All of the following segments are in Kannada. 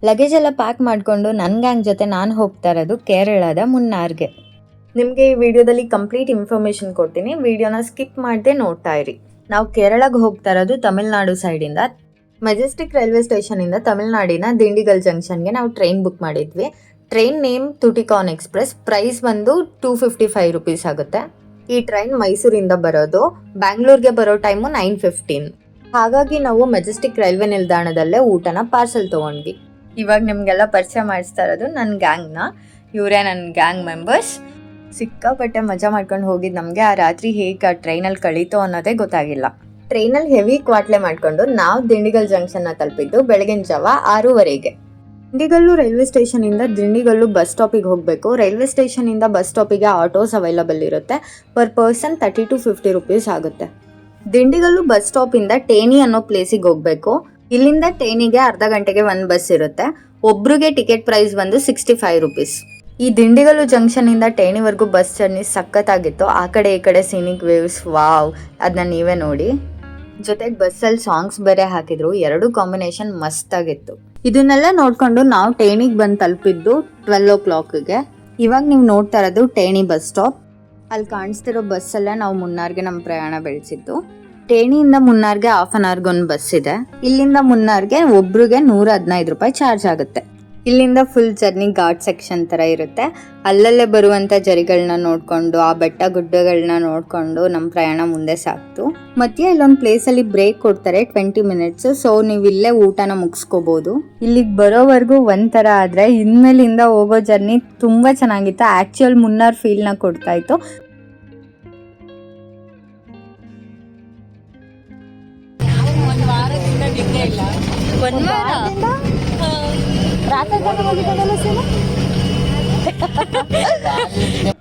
ಲಗೇಜ್ ಎಲ್ಲ ಪ್ಯಾಕ್ ಮಾಡಿಕೊಂಡು ನನ್ನ ಗ್ಯಾಂಗ್ ಜೊತೆ ನಾನು ಹೋಗ್ತಾ ಇರೋದು ಕೇರಳದ ಮುನ್ನಾರ್ಗೆ. ನಿಮಗೆ ಈ ವಿಡಿಯೋದಲ್ಲಿ ಕಂಪ್ಲೀಟ್ ಇನ್ಫಾರ್ಮೇಷನ್ ಕೊಡ್ತೀನಿ, ವಿಡಿಯೋನ ಸ್ಕಿಪ್ ಮಾಡದೆ ನೋಡ್ತಾ ಇರಿ. ನಾವು ಕೇರಳಗೆ ಹೋಗ್ತಾ ಇರೋದು ತಮಿಳ್ನಾಡು ಸೈಡಿಂದ. ಮೆಜೆಸ್ಟಿಕ್ ರೈಲ್ವೆ ಸ್ಟೇಷನಿಂದ ತಮಿಳ್ನಾಡಿನ ದಿಂಡಿಗಲ್ ಜಂಕ್ಷನ್ಗೆ ನಾವು ಟ್ರೈನ್ ಬುಕ್ ಮಾಡಿದ್ವಿ. Train name Tuticorin express. Price ಬಂದು 255 ರೂಪೀಸ್ ಆಗುತ್ತೆ. ಈ ಟ್ರೈನ್ ಮೈಸೂರಿಂದ ಬರೋದು, ಬ್ಯಾಂಗ್ಳೂರ್ಗೆ ಬರೋ ಟೈಮು 9:15. ಹಾಗಾಗಿ ನಾವು ಮೆಜೆಸ್ಟಿಕ್ ರೈಲ್ವೆ ನಿಲ್ದಾಣದಲ್ಲೇ ಊಟನ ಪಾರ್ಸಲ್ ತೊಗೊಂಡ್ವಿ. ಇವಾಗ ನಿಮಗೆಲ್ಲ ಪರಿಚಯ ಮಾಡಿಸ್ತಾ ಇರೋದು ನನ್ನ ಗ್ಯಾಂಗ್ನ. ಇವರೇ ನನ್ನ ಗ್ಯಾಂಗ್ ಮೆಂಬರ್ಸ್. ಸಿಕ್ಕಾಪಟ್ಟೆ ಮಜಾ ಮಾಡ್ಕೊಂಡು ಹೋಗಿದ್ದು ನಮಗೆ ಆ ರಾತ್ರಿ ಹೇಗೆ ಆ ಟ್ರೈನಲ್ಲಿ ಕಳೀತೋ ಅನ್ನೋದೇ ಗೊತ್ತಾಗಿಲ್ಲ. ಟ್ರೈನಲ್ಲಿ ಹೆವಿ ಕ್ವಾಟ್ಲೆ ಮಾಡಿಕೊಂಡು ನಾವು ದಿಂಡಿಗಲ್ ಜಂಕ್ಷನ್ನ ತಲುಪಿದ್ದು ಬೆಳಗಿನ ಜಾವ 6:15ಗೆ. ದಿಂಡಿಗಲ್ಲು ರೈಲ್ವೆ ಸ್ಟೇಷನಿಂದ ದಿಂಡಿಗಲ್ಲು ಬಸ್ ಸ್ಟಾಪಿಗೆ ಹೋಗಬೇಕು. ರೈಲ್ವೆ ಸ್ಟೇಷನಿಂದ ಬಸ್ ಸ್ಟಾಪಿಗೆ ಆಟೋಸ್ ಅವೈಲಬಲ್ ಇರುತ್ತೆ. ಪರ್ ಪರ್ಸನ್ 30 to 50 ರೂಪೀಸ್ ಆಗುತ್ತೆ. ದಿಂಡಿಗಲ್ಲು ಬಸ್ ಸ್ಟಾಪಿಂದ ಟೇನಿ ಅನ್ನೋ ಪ್ಲೇಸಿಗೆ ಹೋಗಬೇಕು. ಇಲ್ಲಿಂದ ಟೇನಿಗೆ ಅರ್ಧ ಗಂಟೆಗೆ ಒಂದು ಬಸ್ ಇರುತ್ತೆ. ಒಬ್ರಿಗೆ ಟಿಕೆಟ್ ಪ್ರೈಸ್ ಬಂದು 65 ರೂಪೀಸ್. ಈ ದಿಂಡಿಗಲ್ಲು ಜಂಕ್ಷನ್ ಇಂದ ಟೇಣಿವರೆಗೂ ಬಸ್ ಜರ್ನಿ ಸಖತ್ತಾಗಿತ್ತು. ಆ ಕಡೆ ಈ ಕಡೆ ಸೀನಿಕ್ ವೇವ್ಸ್, ವಾವ್, ಅದನ್ನ ನೀವೇ ನೋಡಿ. ಜೊತೆಗೆ ಬಸ್ಸಲ್ಲಿ ಸಾಂಗ್ಸ್ ಬೇರೆ ಹಾಕಿದ್ರು. ಎರಡು ಕಾಂಬಿನೇಷನ್ ಮಸ್ತ್ ಆಗಿತ್ತು. ಇದನ್ನೆಲ್ಲ ನೋಡ್ಕೊಂಡು ನಾವು ಟೇಣಿಗೆ ಬಂದು ತಲುಪಿದ್ದು 12 o'clockಗೆ. ಇವಾಗ ನೀವು ನೋಡ್ತಾ ಇರೋದು ಟೇಣಿ ಬಸ್ ಸ್ಟಾಪ್. ಅಲ್ಲಿ ಕಾಣಿಸ್ತಿರೋ ಬಸ್ಸಲ್ಲೇ ನಾವು ಮುನ್ನಾರ್ಗೆ ನಮ್ಮ ಪ್ರಯಾಣ ಬೆಳೆಸಿದ್ದು. ಟೇಣಿಯಿಂದ ಮುನ್ನಾರ್ಗೆ 1/2 hour ಒಂದು ಬಸ್ ಇದೆ. ಇಲ್ಲಿಂದ ಮುನ್ನಾರ್ಗೆ ಒಬ್ರಿಗೆ 115 ರೂಪಾಯಿ ಚಾರ್ಜ್ ಆಗುತ್ತೆ. ಇಲ್ಲಿಂದ ಫುಲ್ ಜರ್ನಿ ಘಾಟ್ ಸೆಕ್ಷನ್ ತರ ಇರುತ್ತೆ. ಅಲ್ಲಲ್ಲೇ ಬರುವಂತ ಜರಿಗಳನ್ನ ನೋಡ್ಕೊಂಡು, ಆ ಬೆಟ್ಟ ಗುಡ್ಡಗಳನ್ನ ನೋಡ್ಕೊಂಡು ನಮ್ಮ ಪ್ರಯಾಣ ಮುಂದೆ ಸಾಕ್ತು. ಮತ್ತೆ ಇಲ್ಲೊಂದು ಪ್ಲೇಸ್ ಅಲ್ಲಿ ಬ್ರೇಕ್ ಕೊಡ್ತಾರೆ 20 minutes. ಸೊ ನೀವು ಇಲ್ಲೇ ಊಟನ ಮುಗಿಸ್ಕೋಬಹುದು. ಇಲ್ಲಿಗೆ ಬರೋವರೆಗೂ ಒಂಥರ ಆದ್ರೆ ಇನ್ಮೇಲಿಂದ ಹೋಗೋ ಜರ್ನಿ ತುಂಬಾ ಚೆನ್ನಾಗಿತ್ತು. ಆಕ್ಚುಯಲ್ ಮುನ್ನಾರ್ ಫೀಲ್ ನ ಕೊಡ್ತಾ ಇತ್ತು.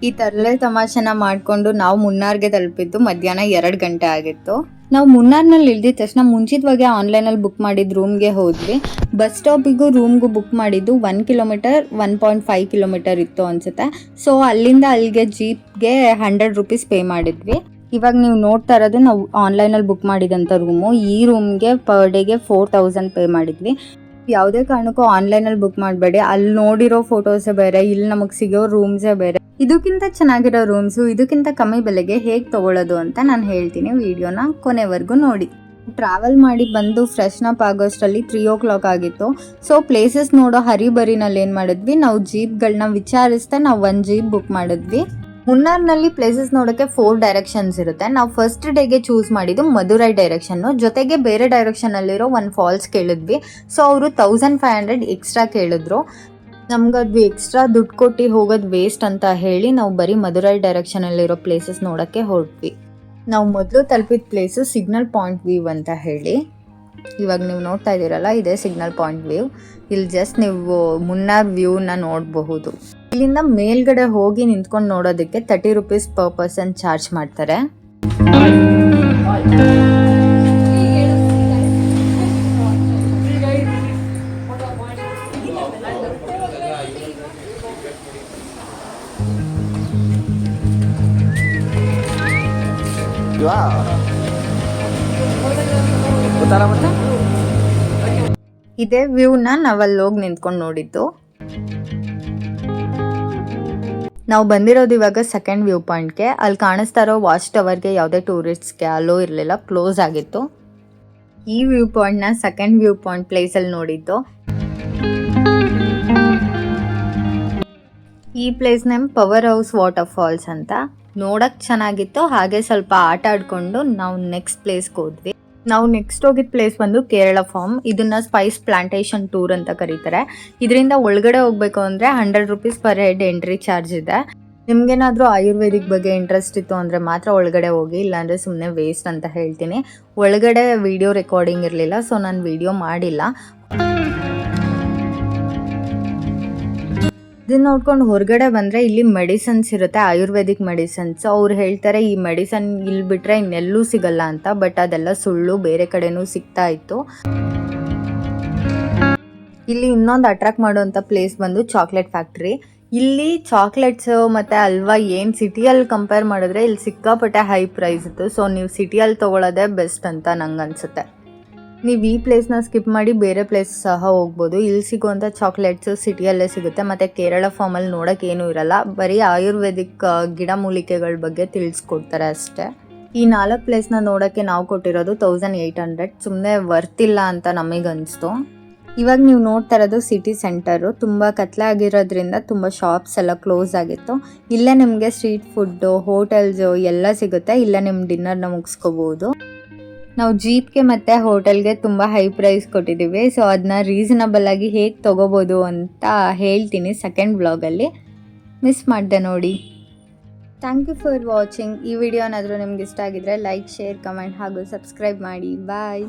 ಈ ತರಲೆ ತಮಾಷೆನ ಮಾಡ್ಕೊಂಡು ನಾವು ಮುನ್ನಾರ್ಗೆ ತಲುಪಿದ್ದು ಮಧ್ಯಾಹ್ನ 2 ಗಂಟೆ ಆಗಿತ್ತು. ನಾವು ಮುನ್ನಾರ್ನಲ್ಲಿ ಇಳ್ದಿದ ತಕ್ಷಣ ಮುಂಚಿತವಾಗಿ ಆನ್ಲೈನಲ್ಲಿ ಬುಕ್ ಮಾಡಿದ ರೂಮ್ಗೆ ಹೋದ್ವಿ. ಬಸ್ ಸ್ಟಾಪಿಗೂ ರೂಮ್ಗೂ ಬುಕ್ ಮಾಡಿದ್ದು 1 ಕಿಲೋಮೀಟರ್ 1.5 ಕಿಲೋಮೀಟರ್ ಇತ್ತು ಅನ್ಸುತ್ತೆ. ಸೊ ಅಲ್ಲಿಂದ ಅಲ್ಲಿಗೆ ಜೀಪ್ಗೆ 100 ರೂಪೀಸ್ ಪೇ ಮಾಡಿದ್ವಿ. ಇವಾಗ ನೀವು ನೋಡ್ತಾ ಇರೋದು ನಾವು ಆನ್ಲೈನಲ್ಲಿ ಬುಕ್ ಮಾಡಿದಂಥ ರೂಮು. ಈ ರೂಮ್ಗೆ ಪರ್ ಡೇಗೆ 4000 ಪೇ ಮಾಡಿದ್ವಿ. ಯಾವುದೇ ಕಾರಣಕ್ಕೂ ಆನ್ಲೈನಲ್ಲಿ ಬುಕ್ ಮಾಡಬೇಡಿ. ಅಲ್ಲಿ ನೋಡಿರೋ ಫೋಟೋಸೇ ಬೇರೆ, ಇಲ್ಲಿ ನಮಗೆ ಸಿಗೋ ರೂಮ್ಸೇ ಬೇರೆ. ಇದಕ್ಕಿಂತ ಚೆನ್ನಾಗಿರೋ ರೂಮ್ಸು ಇದಕ್ಕಿಂತ ಕಮ್ಮಿ ಬೆಲೆಗೆ ಹೇಗೆ ತೊಗೊಳ್ಳೋದು ಅಂತ ನಾನು ಹೇಳ್ತೀನಿ. ವಿಡಿಯೋನ ಕೊನೆವರೆಗೂ ನೋಡಿ. ಟ್ರಾವೆಲ್ ಮಾಡಿ ಬಂದು ಫ್ರೆಶ್ನ್ ಅಪ್ ಆಗೋಷ್ಟರಲ್ಲಿ 3 o'clock ಆಗಿತ್ತು. ಸೊ ಪ್ಲೇಸಸ್ ನೋಡೋ ಹರಿಬರಿನಲ್ಲಿ ಏನು ಮಾಡಿದ್ವಿ, ನಾವು ಜೀಪ್ಗಳನ್ನ ವಿಚಾರಿಸ್ತಾ ನಾವು ಒಂದು ಜೀಪ್ ಬುಕ್ ಮಾಡಿದ್ವಿ. ಮುನ್ನಾರ್ನಲ್ಲಿ ಪ್ಲೇಸಸ್ ನೋಡೋಕ್ಕೆ 4 ಡೈರೆಕ್ಷನ್ಸ್ ಇರುತ್ತೆ. ನಾವು ಫಸ್ಟ್ ಡೇಗೆ ಚೂಸ್ ಮಾಡಿದ್ದು ಮಧುರೈ ಡೈರೆಕ್ಷನ್ನು. ಜೊತೆಗೆ ಬೇರೆ ಡೈರೆಕ್ಷನಲ್ಲಿರೋ ಒಂದು ಫಾಲ್ಸ್ ಕೇಳಿದ್ವಿ. ಸೊ ಅವರು 1500 ಎಕ್ಸ್ಟ್ರಾ ಕೇಳಿದ್ರು. ನಮ್ಗದು ಎಕ್ಸ್ಟ್ರಾ ದುಡ್ಡು ಕೊಟ್ಟು ಹೋಗೋದು ವೇಸ್ಟ್ ಅಂತ ಹೇಳಿ ನಾವು ಬರೀ ಮಧುರೈ ಡೈರೆಕ್ಷನಲ್ಲಿರೋ ಪ್ಲೇಸಸ್ ನೋಡೋಕ್ಕೆ ಹೊರಟ್ವಿ. ನಾವು ಮೊದಲು ತಲುಪಿದ ಪ್ಲೇಸು ಸಿಗ್ನಲ್ ಪಾಯಿಂಟ್ ವ್ಯೂ ಅಂತ ಹೇಳಿ. ಇವಾಗ ನೀವು ನೋಡ್ತಾ ಇದ್ದೀರಲ್ಲ, ಇದೇ ಸಿಗ್ನಲ್ ಪಾಯಿಂಟ್ ವ್ಯೂ. ಇಲ್ಲಿ ಜಸ್ಟ್ ನೀವು ಮುನ್ನಾರ್ ವ್ಯೂನ ನೋಡಬಹುದು. ಇಲ್ಲಿಂದ ಮೇಲ್ಗಡೆ ಹೋಗಿ ನಿಂತ್ಕೊಂಡು ನೋಡೋದಕ್ಕೆ 30 ರೂಪೀಸ್ ಪರ್ ಪರ್ಸನ್ ಚಾರ್ಜ್ ಮಾಡ್ತಾರೆ. ಇದೇ ವ್ಯೂನ ನಾವಲ್ಲಿ ಹೋಗಿ ನಿಂತ್ಕೊಂಡು ನೋಡಿದ್ದು. ನಾವು ಬಂದಿರೋದು ಇವಾಗ ಸೆಕೆಂಡ್ ವ್ಯೂ ಪಾಯಿಂಟ್ಗೆ. ಅಲ್ಲಿ ಕಾಣಿಸ್ತಾ ಇರೋ ವಾಚ್ ಟವರ್ಗೆ ಯಾವುದೇ ಟೂರಿಸ್ಟ್ಸ್ಗೆ ಅಲೋ ಇರಲಿಲ್ಲ, ಕ್ಲೋಸ್ ಆಗಿತ್ತು. ಈ ವ್ಯೂ ಪಾಯಿಂಟ್ನ ಸೆಕೆಂಡ್ ವ್ಯೂ ಪಾಯಿಂಟ್ ಪ್ಲೇಸಲ್ಲಿ ನೋಡಿದ್ದು. ಈ place name power house water falls ಅಂತ. ನೋಡಕ್ಕೆ ಚೆನ್ನಾಗಿತ್ತು. ಹಾಗೆ ಸ್ವಲ್ಪ ಆಟ ಆಡ್ಕೊಂಡು ನಾವು ನೆಕ್ಸ್ಟ್ ಪ್ಲೇಸ್ಗೆ ಹೋದ್ವಿ. ನಾವು ನೆಕ್ಸ್ಟ್ ಹೋಗಿದ್ದ ಪ್ಲೇಸ್ ಬಂದು ಕೇರಳ ಫಾರ್ಮ್. ಇದನ್ನ ಸ್ಪೈಸ್ ಪ್ಲಾಂಟೇಶನ್ ಟೂರ್ ಅಂತ ಕರೀತಾರೆ. ಇದರಿಂದ ಒಳಗಡೆ ಹೋಗ್ಬೇಕು ಅಂದರೆ 100 rupees per head entry charge ಇದೆ. ನಿಮ್ಗೇನಾದರೂ ಆಯುರ್ವೇದಿಕ್ ಬಗ್ಗೆ ಇಂಟ್ರೆಸ್ಟ್ ಇತ್ತು ಅಂದರೆ ಮಾತ್ರ ಒಳಗಡೆ ಹೋಗಿ, ಇಲ್ಲಾಂದರೆ ಸುಮ್ಮನೆ ವೇಸ್ಟ್ ಅಂತ ಹೇಳ್ತೀನಿ. ಒಳಗಡೆ ವಿಡಿಯೋ ರೆಕಾರ್ಡಿಂಗ್ ಇರಲಿಲ್ಲ, ಸೊ ನಾನು ವಿಡಿಯೋ ಮಾಡಿಲ್ಲ. ಇದನ್ನ ನೋಡ್ಕೊಂಡು ಹೊರಗಡೆ ಬಂದರೆ ಇಲ್ಲಿ ಮೆಡಿಸನ್ಸ್ ಇರುತ್ತೆ, ಆಯುರ್ವೇದಿಕ್ ಮೆಡಿಸನ್ಸ್. ಅವ್ರು ಹೇಳ್ತಾರೆ ಈ ಮೆಡಿಸನ್ ಇಲ್ಲಿ ಬಿಟ್ಟರೆ ಇನ್ನೆಲ್ಲೂ ಸಿಗಲ್ಲ ಅಂತ. ಬಟ್ ಅದೆಲ್ಲ ಸುಳ್ಳು, ಬೇರೆ ಕಡೆನೂ ಸಿಗ್ತಾ ಇತ್ತು. ಇಲ್ಲಿ ಇನ್ನೊಂದು ಅಟ್ರಾಕ್ಟ್ ಮಾಡುವಂಥ ಪ್ಲೇಸ್ ಬಂದು ಚಾಕ್ಲೇಟ್ ಫ್ಯಾಕ್ಟ್ರಿ. ಇಲ್ಲಿ ಚಾಕ್ಲೇಟ್ಸ್ ಮತ್ತು ಅಲ್ವಾ ಏನು ಸಿಟಿಯಲ್ಲಿ ಕಂಪೇರ್ ಮಾಡಿದ್ರೆ ಇಲ್ಲಿ ಸಿಕ್ಕಾಪಟ್ಟೆ ಹೈ ಪ್ರೈಸ್ ಇತ್ತು. ಸೊ ನೀವು ಸಿಟಿಯಲ್ಲಿ ತೊಗೊಳ್ಳೋದೇ ಬೆಸ್ಟ್ ಅಂತ ನಂಗೆ ಅನಿಸುತ್ತೆ. ನೀವು ಈ ಪ್ಲೇಸ್ನ ಸ್ಕಿಪ್ ಮಾಡಿ ಬೇರೆ ಪ್ಲೇಸ್ ಸಹ ಹೋಗ್ಬೋದು. ಇಲ್ಲಿ ಸಿಗುವಂಥ ಚಾಕ್ಲೇಟ್ಸು ಸಿಟಿಯಲ್ಲೇ ಸಿಗುತ್ತೆ. ಮತ್ತು ಕೇರಳ ಫಾರ್ಮಲ್ಲಿ ನೋಡೋಕೆ ಏನೂ ಇರಲ್ಲ, ಬರೀ ಆಯುರ್ವೇದಿಕ್ ಗಿಡಮೂಲಿಕೆಗಳ ಬಗ್ಗೆ ತಿಳಿಸ್ಕೊಡ್ತಾರೆ ಅಷ್ಟೇ. ಈ 4 ಪ್ಲೇಸ್ನ ನೋಡೋಕ್ಕೆ ನಾವು ಕೊಟ್ಟಿರೋದು 1800. ಸುಮ್ಮನೆ ವರ್ತಿಲ್ಲ ಅಂತ ನಮಗನ್ನಿಸ್ತು. ಇವಾಗ ನೀವು ನೋಡ್ತಾ ಇರೋದು ಸಿಟಿ ಸೆಂಟರು. ತುಂಬ ಕತ್ಲಾಗಿರೋದ್ರಿಂದ ತುಂಬ ಶಾಪ್ಸ್ ಎಲ್ಲ ಕ್ಲೋಸ್ ಆಗಿತ್ತು. ಇಲ್ಲೇ ನಿಮಗೆ ಸ್ಟ್ರೀಟ್ ಫುಡ್ಡು, ಹೋಟೆಲ್ಸು ಎಲ್ಲ ಸಿಗುತ್ತೆ. ಇಲ್ಲೇ ನಿಮ್ಮ ಡಿನ್ನರ್ನ ಮುಗಿಸ್ಕೋಬೋದು. ನಾವು ಜೀಪ್ಗೆ ಮತ್ತು ಹೋಟೆಲ್ಗೆ ತುಂಬ ಹೈ ಪ್ರೈಸ್ ಕೊಟ್ಟಿದ್ದೀವಿ. ಸೊ ಅದನ್ನ ರೀಸನಬಲ್ ಆಗಿ ಹೇಗೆ ತೊಗೋಬೋದು ಅಂತ ಹೇಳ್ತೀನಿ ಸೆಕೆಂಡ್ ವ್ಲಾಗಲ್ಲಿ. ಮಿಸ್ ಮಾಡಿದೆ ನೋಡಿ. Thank you for watching. ಈ ವಿಡಿಯೋ ಏನಾದರೂ ನಿಮ್ಗೆ ಇಷ್ಟ ಆಗಿದ್ರೆ ಲೈಕ್, ಶೇರ್, ಕಮೆಂಟ್ ಹಾಗೂ ಸಬ್ಸ್ಕ್ರೈಬ್ ಮಾಡಿ. ಬಾಯ್.